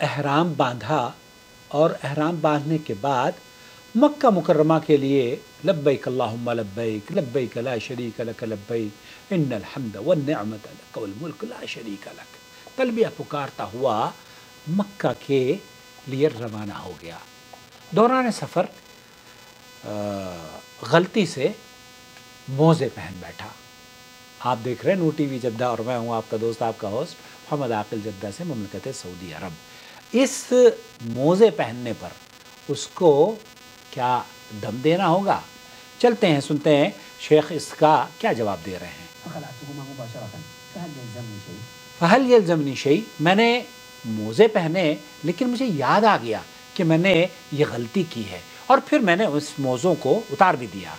احرام باندھا اور احرام باندھنے کے بعد مکہ مکرمہ کے لیے لبیک اللہم لبیک لبیک لا شریک لک لبیک ان الحمد والنعمت لک والملک لا شریک لک تلبیہ پکارتا ہوا مکہ کے لیے روانہ ہو گیا۔ دوران سفر غلطی سے موزے پہن بیٹھا۔ آپ دیکھ رہے ہیں نو ٹی وی جدہ اور میں ہوں آپ کا دوست آپ کا ہوسٹ محمد عاقل جدہ سے مملکت سعودی عرب۔ اس موزے پہننے پر اس کو کیا دم دینا ہوگا؟ چلتے ہیں سنتے ہیں شیخ اس کا کیا جواب دے رہے ہیں۔ فہل یلزمنی شیء، میں نے موزے پہنے لیکن مجھے یاد آ گیا کہ میں نے یہ غلطی کی ہے اور پھر میں نے اس موزوں کو اتار بھی دیا۔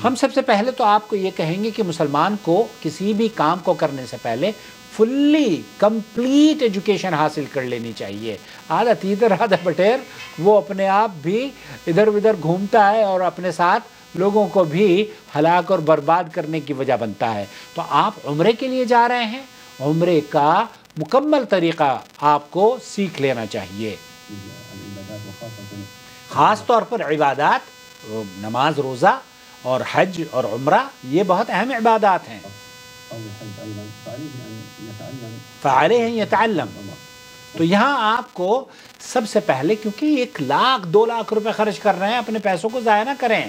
ہم سب سے پہلے تو آپ کو یہ کہیں گے کہ مسلمان کو کسی بھی کام کو کرنے سے پہلے فلی کمپلیٹ ایجوکیشن حاصل کر لینی چاہیے۔ آدھا تیتر آدھا بٹیر، وہ اپنے آپ بھی ادھر ادھر گھومتا ہے اور اپنے ساتھ لوگوں کو بھی ہلاک اور برباد کرنے کی وجہ بنتا ہے۔ تو آپ عمرے کے لیے جا رہے ہیں، عمرے کا مکمل طریقہ آپ کو سیکھ لینا چاہیے۔ خاص طور پر عبادات، نماز روزہ اور حج اور عمرہ یہ بہت اہم عبادات ہیں۔ فعلیہ ان یتعلم، تو یہاں آپ کو سب سے پہلے، کیونکہ 1 لاکھ 2 لاکھ روپے خرچ کر رہے ہیں، اپنے پیسوں کو ضائع نہ کریں۔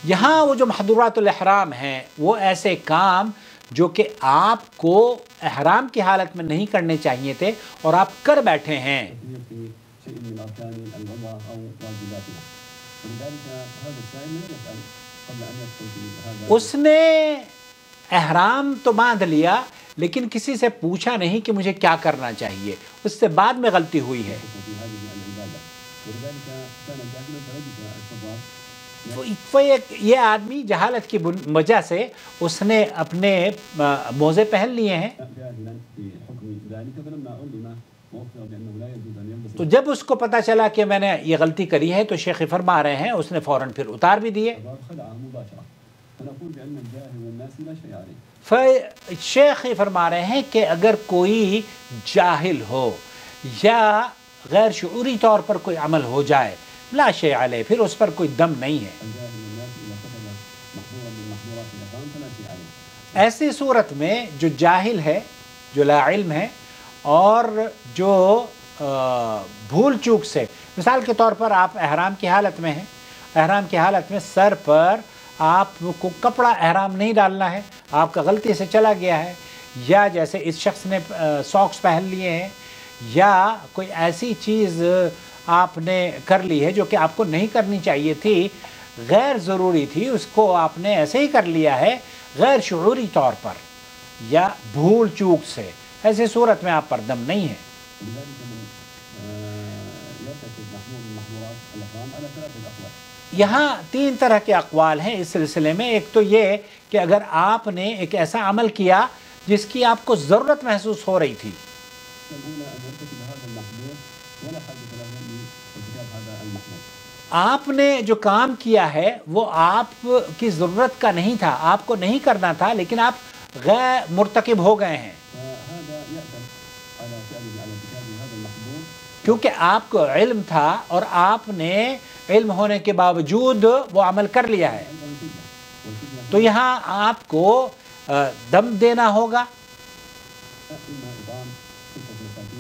یہاں وہ جو محظورات الاحرام ہیں وہ ایسے کام جو کہ آپ کو احرام کی حالت میں نہیں کرنے چاہیے تھے اور آپ کر بیٹھے ہیں۔ اس نے احرام تو باندھ لیا لیکن کسی سے پوچھا نہیں کہ مجھے کیا کرنا چاہیے، اس سے بعد میں غلطی ہوئی ہے۔ یہ آدمی جہالت کی وجہ سے اس نے اپنے موزے پہن لیے ہیں، تو جب اس کو پتا چلا کہ میں نے یہ غلطی کری ہے تو شیخ فرما رہے ہیں اس نے فوراً پھر اتار بھی دیے۔ شیخ فرما رہے ہیں کہ اگر کوئی جاہل ہو یا غیر شعوری طور پر کوئی عمل ہو جائے، لا شیء علیہ، پھر اس پر کوئی دم نہیں ہے۔ ایسی صورت میں جو جاہل ہے، جو لا علم ہے اور جو بھول چوک سے، مثال کے طور پر آپ احرام کی حالت میں ہیں، احرام کی حالت میں سر پر آپ کو کپڑا احرام نہیں ڈالنا ہے، آپ کا غلطی سے چلا گیا ہے، یا جیسے اس شخص نے ساکس پہن لیے ہیں، یا کوئی ایسی چیز آپ نے کر لی ہے جو کہ آپ کو نہیں کرنی چاہیے تھی، غیر ضروری تھی، اس کو آپ نے ایسے ہی کر لیا ہے غیر شعوری طور پر یا بھول چوک سے، ایسی صورت میں آپ پر دم نہیں ہے۔ یہاں 3 طرح کے اقوال ہیں اس سلسلے میں۔ ایک تو یہ کہ اگر آپ نے ایک ایسا عمل کیا جس کی آپ کو ضرورت محسوس ہو رہی تھی، آپ نے جو کام کیا ہے وہ آپ کی ضرورت کا نہیں تھا، آپ کو نہیں کرنا تھا، لیکن آپ غیر مرتکب ہو گئے ہیں کیونکہ آپ کو علم تھا اور آپ نے علم ہونے کے باوجود وہ عمل کر لیا ہے، تو یہاں آپ کو دم دینا ہوگا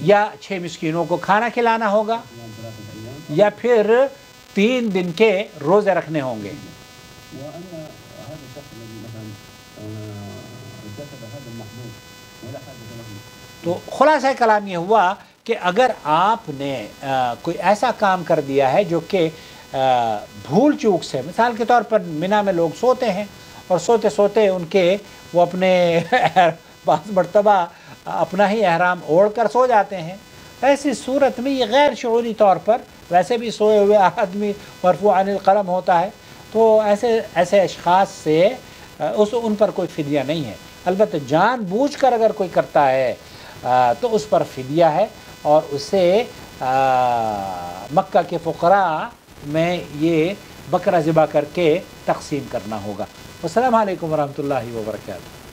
یا 6 مسکینوں کو کھانا کھلانا ہوگا یا پھر 3 دن کے روزے رکھنے ہوں گے۔ تو خلاصہ کلام یہ ہوا کہ اگر آپ نے کوئی ایسا کام کر دیا ہے جو کہ بھول چوک سے، مثال کے طور پر مینا میں لوگ سوتے ہیں اور سوتے سوتے ان کے وہ اپنے بعض مرتبہ اپنا ہی احرام اوڑھ کر سو جاتے ہیں، ایسی صورت میں یہ غیر شعوری طور پر، ویسے بھی سوئے ہوئے آدمی مرفوع عن القلم ہوتا ہے، تو ایسے اشخاص سے ان پر کوئی فدیہ نہیں ہے۔ البتہ جان بوجھ کر اگر کوئی کرتا ہے تو اس پر فدیہ ہے، اور اسے مکہ کے فقراء میں یہ بکرا ذبح کر کے تقسیم کرنا ہوگا۔ السلام علیکم ورحمۃ اللہ وبرکاتہ۔